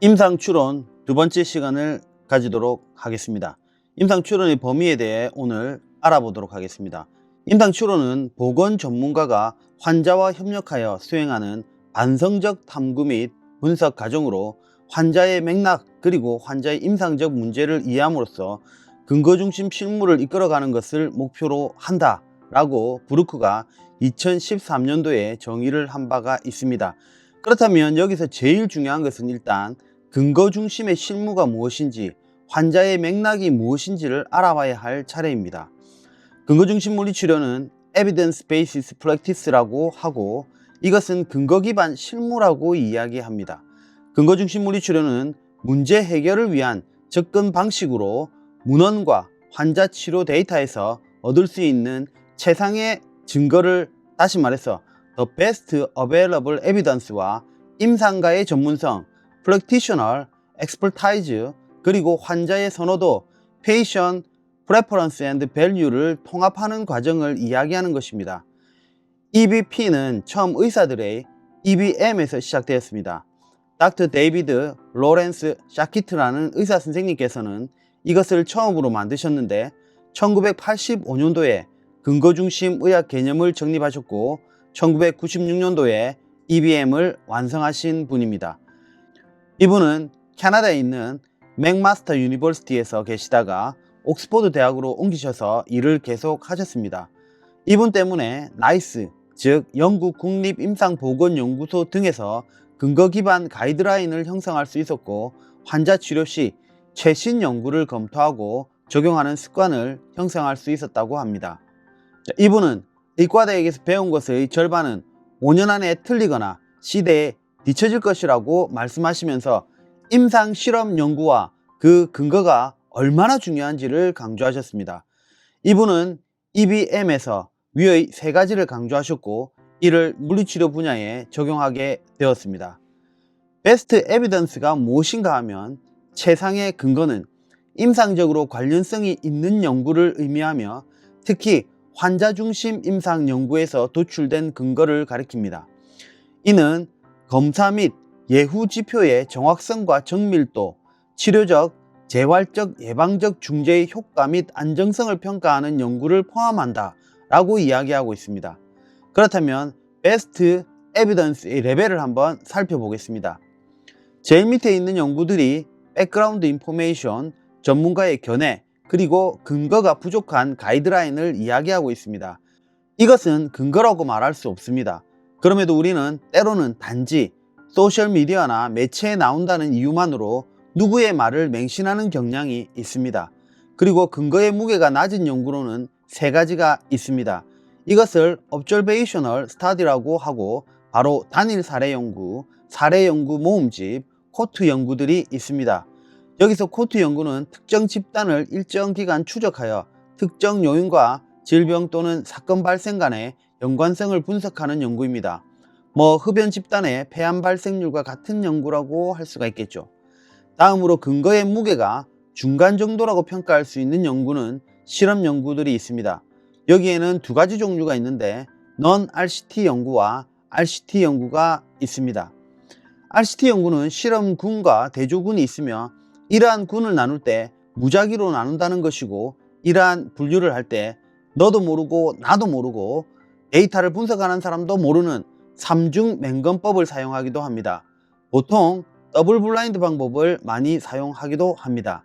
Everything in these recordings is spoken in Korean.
임상추론 두 번째 시간을 가지도록 하겠습니다. 임상추론의 범위에 대해 오늘 알아보도록 하겠습니다. 임상추론은 보건 전문가가 환자와 협력하여 수행하는 반성적 탐구 및 분석 과정으로 환자의 맥락 그리고 환자의 임상적 문제를 이해함으로써 근거중심 실무를 이끌어가는 것을 목표로 한다 라고 브루크가 2013년도에 정의를 한 바가 있습니다. 그렇다면 여기서 제일 중요한 것은 일단 근거 중심의 실무가 무엇인지, 환자의 맥락이 무엇인지를 알아봐야 할 차례입니다. 근거 중심 물리치료는 Evidence Based Practice라고 하고, 이것은 근거 기반 실무라고 이야기합니다. 근거 중심 물리치료는 문제 해결을 위한 접근 방식으로 문헌과 환자 치료 데이터에서 얻을 수 있는 최상의 증거를, 다시 말해서 The Best Available Evidence와 임상가의 전문성, Practitioner Expertise, 그리고 환자의 선호도, Patient Preference and Value를 통합하는 과정을 이야기하는 것입니다. EBP는 처음 의사들의 EBM에서 시작되었습니다. Dr. 데이비드 로렌스 샤키트라는 의사 선생님께서는 이것을 처음으로 만드셨는데 1985년도에 근거중심 의학 개념을 정립하셨고 1996년도에 EBM을 완성하신 분입니다. 이분은 캐나다에 있는 맥마스터 유니버시티에서 계시다가 옥스퍼드 대학으로 옮기셔서 일을 계속 하셨습니다. 이분 때문에 나이스, 즉 영국 국립임상보건연구소 등에서 근거 기반 가이드라인을 형성할 수 있었고, 환자 치료 시 최신 연구를 검토하고 적용하는 습관을 형성할 수 있었다고 합니다. 이분은 의과대학에서 배운 것의 절반은 5년 안에 틀리거나 시대에 뒤처질 것이라고 말씀하시면서 임상 실험 연구와 그 근거가 얼마나 중요한지를 강조하셨습니다. 이분은 EBM에서 위의 세 가지를 강조하셨고, 이를 물리치료 분야에 적용하게 되었습니다. 베스트 에비던스가 무엇인가 하면 최상의 근거는 임상적으로 관련성이 있는 연구를 의미하며 특히 환자 중심 임상 연구에서 도출된 근거를 가리킵니다. 이는 검사 및 예후 지표의 정확성과 정밀도, 치료적, 재활적, 예방적 중재의 효과 및 안정성을 평가하는 연구를 포함한다 라고 이야기하고 있습니다. 그렇다면 베스트 에비던스의 레벨을 한번 살펴보겠습니다. 제일 밑에 있는 연구들이 백그라운드 인포메이션, 전문가의 견해, 그리고 근거가 부족한 가이드라인을 이야기하고 있습니다. 이것은 근거라고 말할 수 없습니다. 그럼에도 우리는 때로는 단지 소셜미디어나 매체에 나온다는 이유만으로 누구의 말을 맹신하는 경향이 있습니다. 그리고 근거의 무게가 낮은 연구로는 세 가지가 있습니다. 이것을 Observational Study라고 하고, 바로 단일 사례 연구, 사례 연구 모음집, 코트 연구들이 있습니다. 여기서 코트 연구는 특정 집단을 일정 기간 추적하여 특정 요인과 질병 또는 사건 발생 간의 연관성을 분석하는 연구입니다. 흡연 집단의 폐암 발생률과 같은 연구라고 할 수가 있겠죠. 다음으로 근거의 무게가 중간 정도라고 평가할 수 있는 연구는 실험 연구들이 있습니다. 여기에는 두 가지 종류가 있는데 Non-RCT 연구와 RCT 연구가 있습니다. RCT 연구는 실험군과 대조군이 있으며 이러한 군을 나눌 때 무작위로 나눈다는 것이고, 이러한 분류를 할 때 너도 모르고 나도 모르고 데이터를 분석하는 사람도 모르는 삼중 맹검법을 사용하기도 합니다. 보통 더블 블라인드 방법을 많이 사용하기도 합니다.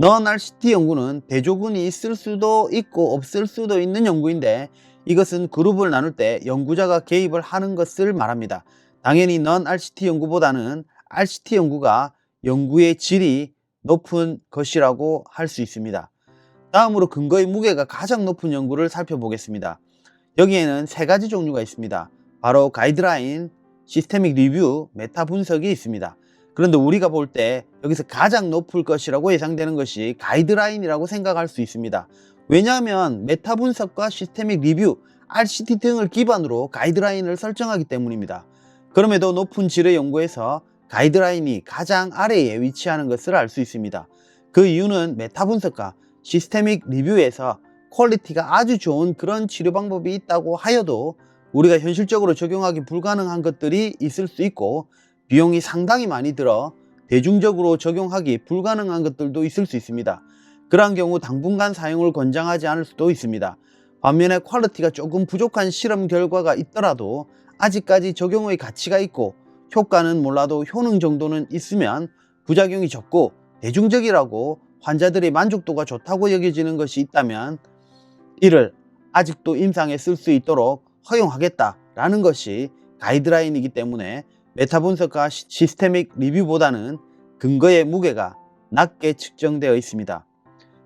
Non-RCT 연구는 대조군이 있을 수도 있고 없을 수도 있는 연구인데, 이것은 그룹을 나눌 때 연구자가 개입을 하는 것을 말합니다. 당연히 Non-RCT 연구보다는 RCT 연구가 연구의 질이 높은 것이라고 할 수 있습니다. 다음으로 근거의 무게가 가장 높은 연구를 살펴보겠습니다. 여기에는 세 가지 종류가 있습니다. 바로 가이드라인, 시스테믹 리뷰, 메타 분석이 있습니다. 그런데 우리가 볼 때 여기서 가장 높을 것이라고 예상되는 것이 가이드라인이라고 생각할 수 있습니다. 왜냐하면 메타 분석과 시스테믹 리뷰, RCT 등을 기반으로 가이드라인을 설정하기 때문입니다. 그럼에도 높은 질의 연구에서 가이드라인이 가장 아래에 위치하는 것을 알 수 있습니다. 그 이유는 메타 분석과 시스테믹 리뷰에서 퀄리티가 아주 좋은 그런 치료 방법이 있다고 하여도 우리가 현실적으로 적용하기 불가능한 것들이 있을 수 있고, 비용이 상당히 많이 들어 대중적으로 적용하기 불가능한 것들도 있을 수 있습니다. 그러한 경우 당분간 사용을 권장하지 않을 수도 있습니다. 반면에 퀄리티가 조금 부족한 실험 결과가 있더라도 아직까지 적용의 가치가 있고 효과는 몰라도 효능 정도는 있으면 부작용이 적고 대중적이라고 환자들의 만족도가 좋다고 여겨지는 것이 있다면 이를 아직도 임상에 쓸 수 있도록 허용하겠다라는 것이 가이드라인이기 때문에 메타 분석과 시스테믹 리뷰보다는 근거의 무게가 낮게 측정되어 있습니다.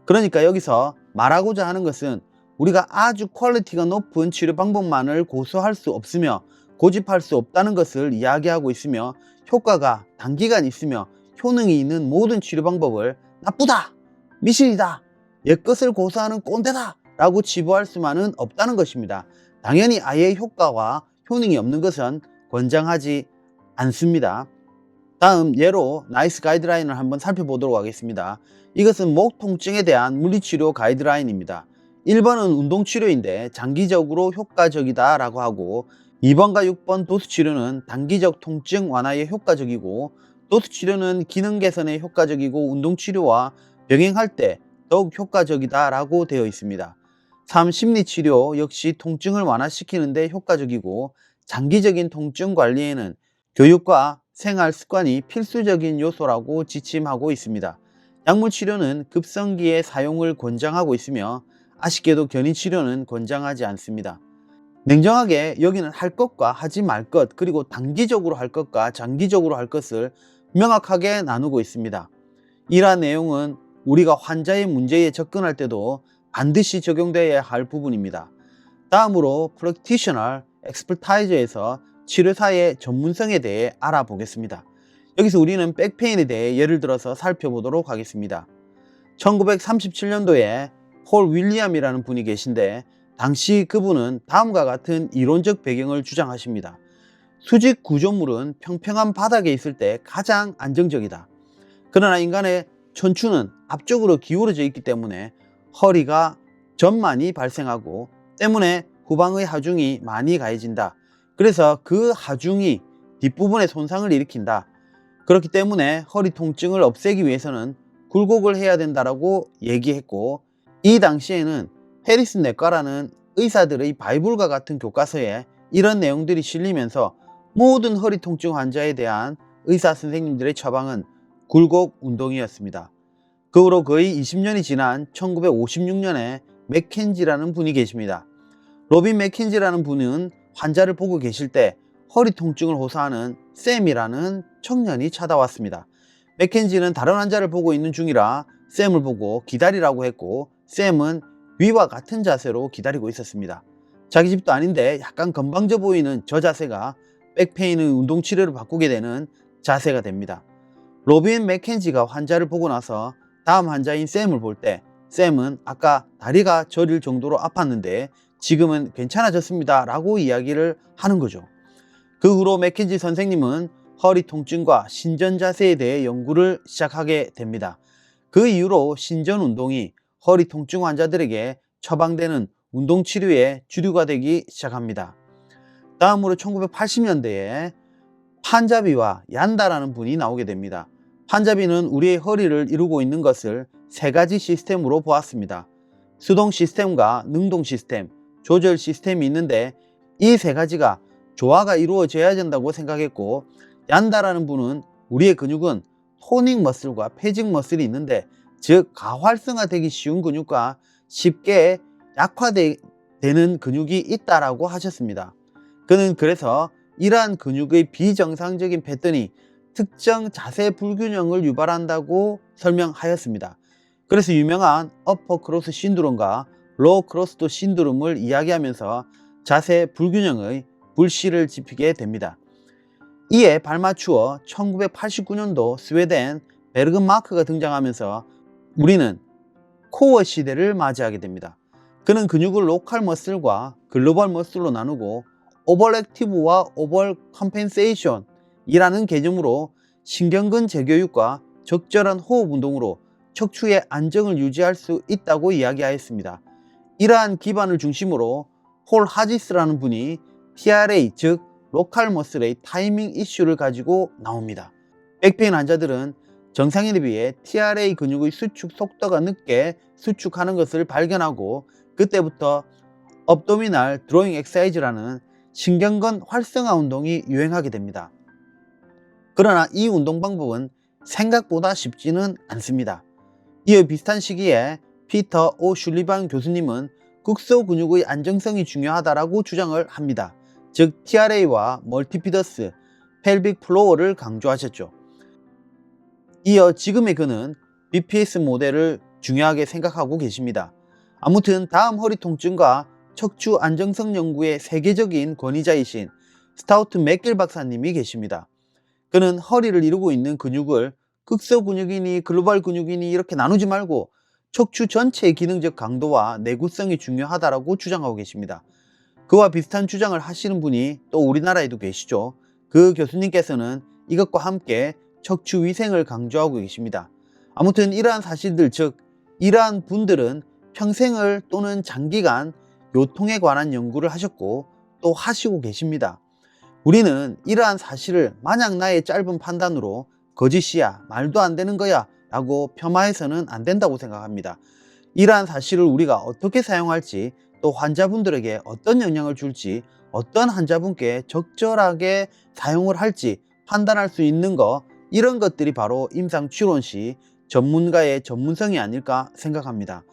그러니까 여기서 말하고자 하는 것은 우리가 아주 퀄리티가 높은 치료 방법만을 고수할 수 없으며 고집할 수 없다는 것을 이야기하고 있으며 효과가 단기간 있으며 효능이 있는 모든 치료 방법을 나쁘다, 미신이다, 옛것을 고수하는 꼰대다 라고 치부할 수만은 없다는 것입니다. 당연히 아예 효과와 효능이 없는 것은 권장하지 않습니다. 다음 예로 나이스 가이드라인을 한번 살펴보도록 하겠습니다. 이것은 목 통증에 대한 물리치료 가이드라인입니다. 1번은 운동치료인데 장기적으로 효과적이다 라고 하고 2번과 6번 도수치료는 단기적 통증 완화에 효과적이고 도수치료는 기능 개선에 효과적이고 운동치료와 병행할 때 더욱 효과적이다 라고 되어 있습니다. 3. 심리치료 역시 통증을 완화시키는 데 효과적이고 장기적인 통증 관리에는 교육과 생활 습관이 필수적인 요소라고 지침하고 있습니다. 약물치료는 급성기에 사용을 권장하고 있으며 아쉽게도 견인치료는 권장하지 않습니다. 냉정하게 여기는 할 것과 하지 말 것, 그리고 단기적으로 할 것과 장기적으로 할 것을 명확하게 나누고 있습니다. 이러한 내용은 우리가 환자의 문제에 접근할 때도 반드시 적용되어야 할 부분입니다. 다음으로 Practitioner Expertise에서 치료사의 전문성에 대해 알아보겠습니다. 여기서 우리는 백페인에 대해 예를 들어서 살펴보도록 하겠습니다. 1937년도에 폴 윌리엄이라는 분이 계신데 당시 그분은 다음과 같은 이론적 배경을 주장하십니다. 수직 구조물은 평평한 바닥에 있을 때 가장 안정적이다. 그러나 인간의 척추는 앞쪽으로 기울어져 있기 때문에 허리가 전만이 발생하고 때문에 후방의 하중이 많이 가해진다. 그래서 그 하중이 뒷부분에 손상을 일으킨다. 그렇기 때문에 허리 통증을 없애기 위해서는 굴곡을 해야 된다라고 얘기했고, 이 당시에는 해리슨 내과라는 의사들의 바이블과 같은 교과서에 이런 내용들이 실리면서 모든 허리 통증 환자에 대한 의사 선생님들의 처방은 굴곡 운동이었습니다. 그 후로 거의 20년이 지난 1956년에 맥켄지라는 분이 계십니다. 로빈 맥켄지라는 분은 환자를 보고 계실 때 허리 통증을 호소하는 샘이라는 청년이 찾아왔습니다. 맥켄지는 다른 환자를 보고 있는 중이라 샘을 보고 기다리라고 했고, 샘은 위와 같은 자세로 기다리고 있었습니다. 자기 집도 아닌데 약간 건방져 보이는 저 자세가 백페인의 운동치료를 바꾸게 되는 자세가 됩니다. 로빈 맥켄지가 환자를 보고 나서 다음 환자인 샘을 볼 때 샘은 아까 다리가 저릴 정도로 아팠는데 지금은 괜찮아졌습니다 라고 이야기를 하는 거죠. 그 후로 맥켄지 선생님은 허리 통증과 신전 자세에 대해 연구를 시작하게 됩니다. 그 이후로 신전 운동이 허리 통증 환자들에게 처방되는 운동치료의 주류가 되기 시작합니다. 다음으로 1980년대에 판자비와 얀다라는 분이 나오게 됩니다. 판자비는 우리의 허리를 이루고 있는 것을 세 가지 시스템으로 보았습니다. 수동 시스템과 능동 시스템, 조절 시스템이 있는데 이 세 가지가 조화가 이루어져야 된다고 생각했고, 얀다라는 분은 우리의 근육은 토닉 머슬과 패직 머슬이 있는데, 즉 가활성화되기 쉬운 근육과 쉽게 약화되는 근육이 있다라고 하셨습니다. 그는 그래서 이러한 근육의 비정상적인 패턴이 특정 자세 불균형을 유발한다고 설명하였습니다. 그래서 유명한 어퍼 크로스 신드롬과 로우 크로스도 신드롬을 이야기하면서 자세 불균형의 불씨를 지피게 됩니다. 이에 발맞추어 1989년도 스웨덴 베르근마크가 등장하면서 우리는 코어 시대를 맞이하게 됩니다. 그는 근육을 로컬 머슬과 글로벌 머슬로 나누고 오버액티브와 오버 컴펜세이션 이라는 개념으로 신경근 재교육과 적절한 호흡 운동으로 척추의 안정을 유지할 수 있다고 이야기하였습니다. 이러한 기반을 중심으로 폴 하지스라는 분이 TRA, 즉 로컬 머슬의 타이밍 이슈를 가지고 나옵니다. 백페인 환자들은 정상인에 비해 TRA 근육의 수축 속도가 늦게 수축하는 것을 발견하고 그때부터 업도미널 드로잉 엑서사이즈라는 신경근 활성화 운동이 유행하게 됩니다. 그러나 이 운동 방법은 생각보다 쉽지는 않습니다. 이어 비슷한 시기에 피터 오 슐리반 교수님은 극소 근육의 안정성이 중요하다고 주장을 합니다. 즉 TRA와 멀티피더스, 펠빅 플로어를 강조하셨죠. 이어 지금의 그는 BPS 모델을 중요하게 생각하고 계십니다. 아무튼 다음 허리 통증과 척추 안정성 연구의 세계적인 권위자이신 스타우트 맥길 박사님이 계십니다. 그는 허리를 이루고 있는 근육을 극소 근육이니 글로벌 근육이니 이렇게 나누지 말고 척추 전체의 기능적 강도와 내구성이 중요하다고 주장하고 계십니다. 그와 비슷한 주장을 하시는 분이 또 우리나라에도 계시죠. 그 교수님께서는 이것과 함께 척추 위생을 강조하고 계십니다. 아무튼 이러한 사실들, 즉 이러한 분들은 평생을 또는 장기간 요통에 관한 연구를 하셨고 또 하시고 계십니다. 우리는 이러한 사실을 마냥 나의 짧은 판단으로 거짓이야, 말도 안 되는 거야 라고 폄하해서는 안 된다고 생각합니다. 이러한 사실을 우리가 어떻게 사용할지, 또 환자분들에게 어떤 영향을 줄지, 어떤 환자분께 적절하게 사용을 할지 판단할 수 있는 것, 이런 것들이 바로 임상추론시 전문가의 전문성이 아닐까 생각합니다.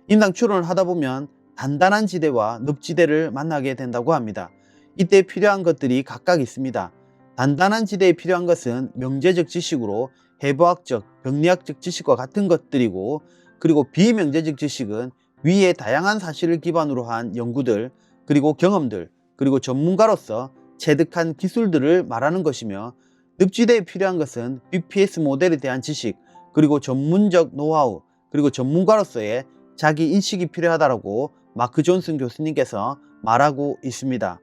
임상추론을 하다 보면 단단한 지대와 늪지대를 만나게 된다고 합니다. 이때 필요한 것들이 각각 있습니다. 단단한 지대에 필요한 것은 명제적 지식으로 해부학적, 병리학적 지식과 같은 것들이고, 그리고 비명제적 지식은 위의 다양한 사실을 기반으로 한 연구들, 그리고 경험들, 그리고 전문가로서 체득한 기술들을 말하는 것이며, 늪지대에 필요한 것은 BPS 모델에 대한 지식, 그리고 전문적 노하우, 그리고 전문가로서의 자기 인식이 필요하다고 마크 존슨 교수님께서 말하고 있습니다.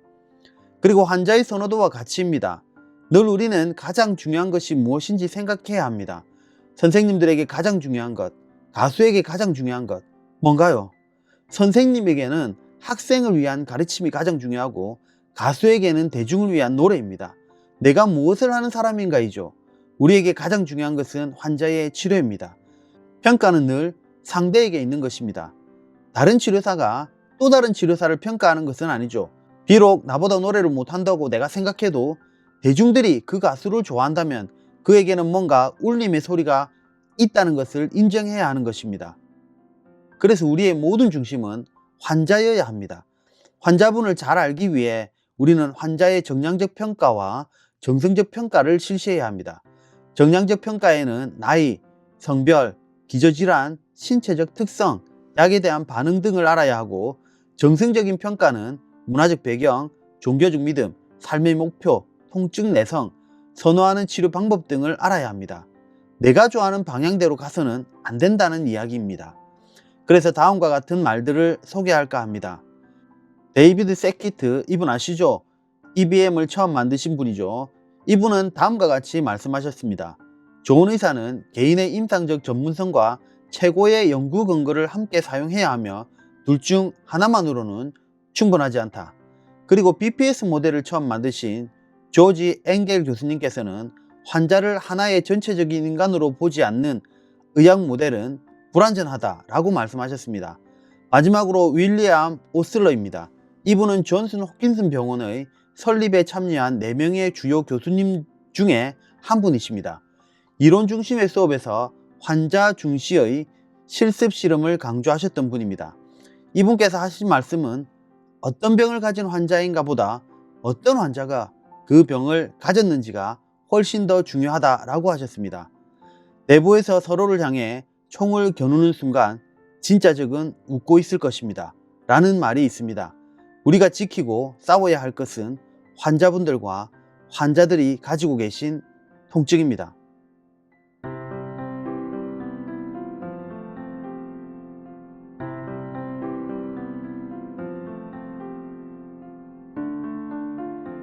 그리고 환자의 선호도와 가치입니다. 늘 우리는 가장 중요한 것이 무엇인지 생각해야 합니다. 선생님들에게 가장 중요한 것, 가수에게 가장 중요한 것, 뭔가요? 선생님에게는 학생을 위한 가르침이 가장 중요하고 가수에게는 대중을 위한 노래입니다. 내가 무엇을 하는 사람인가이죠. 우리에게 가장 중요한 것은 환자의 치료입니다. 평가는 늘 상대에게 있는 것입니다. 다른 치료사가 또 다른 치료사를 평가하는 것은 아니죠. 비록 나보다 노래를 못한다고 내가 생각해도 대중들이 그 가수를 좋아한다면 그에게는 뭔가 울림의 소리가 있다는 것을 인정해야 하는 것입니다. 그래서 우리의 모든 중심은 환자여야 합니다. 환자분을 잘 알기 위해 우리는 환자의 정량적 평가와 정성적 평가를 실시해야 합니다. 정량적 평가에는 나이, 성별, 기저질환, 신체적 특성, 약에 대한 반응 등을 알아야 하고, 정성적인 평가는 문화적 배경, 종교적 믿음, 삶의 목표, 통증 내성, 선호하는 치료 방법 등을 알아야 합니다. 내가 좋아하는 방향대로 가서는 안 된다는 이야기입니다. 그래서 다음과 같은 말들을 소개할까 합니다. 데이비드 세키트, 이분 아시죠? EBM을 처음 만드신 분이죠. 이분은 다음과 같이 말씀하셨습니다. 좋은 의사는 개인의 임상적 전문성과 최고의 연구 근거를 함께 사용해야 하며 둘 중 하나만으로는 충분하지 않다. 그리고 BPS 모델을 처음 만드신 조지 엥겔 교수님께서는 환자를 하나의 전체적인 인간으로 보지 않는 의학 모델은 불완전하다라고 말씀하셨습니다. 마지막으로 윌리엄 오슬러입니다. 이분은 존슨 홉킨슨 병원의 설립에 참여한 4명의 주요 교수님 중에 한 분이십니다. 이론 중심의 수업에서 환자 중시의 실습 실험을 강조하셨던 분입니다. 이분께서 하신 말씀은 어떤 병을 가진 환자인가 보다 어떤 환자가 그 병을 가졌는지가 훨씬 더 중요하다라고 하셨습니다. 내부에서 서로를 향해 총을 겨누는 순간 진짜 적은 웃고 있을 것입니다 라는 말이 있습니다. 우리가 지키고 싸워야 할 것은 환자분들과 환자들이 가지고 계신 통증입니다.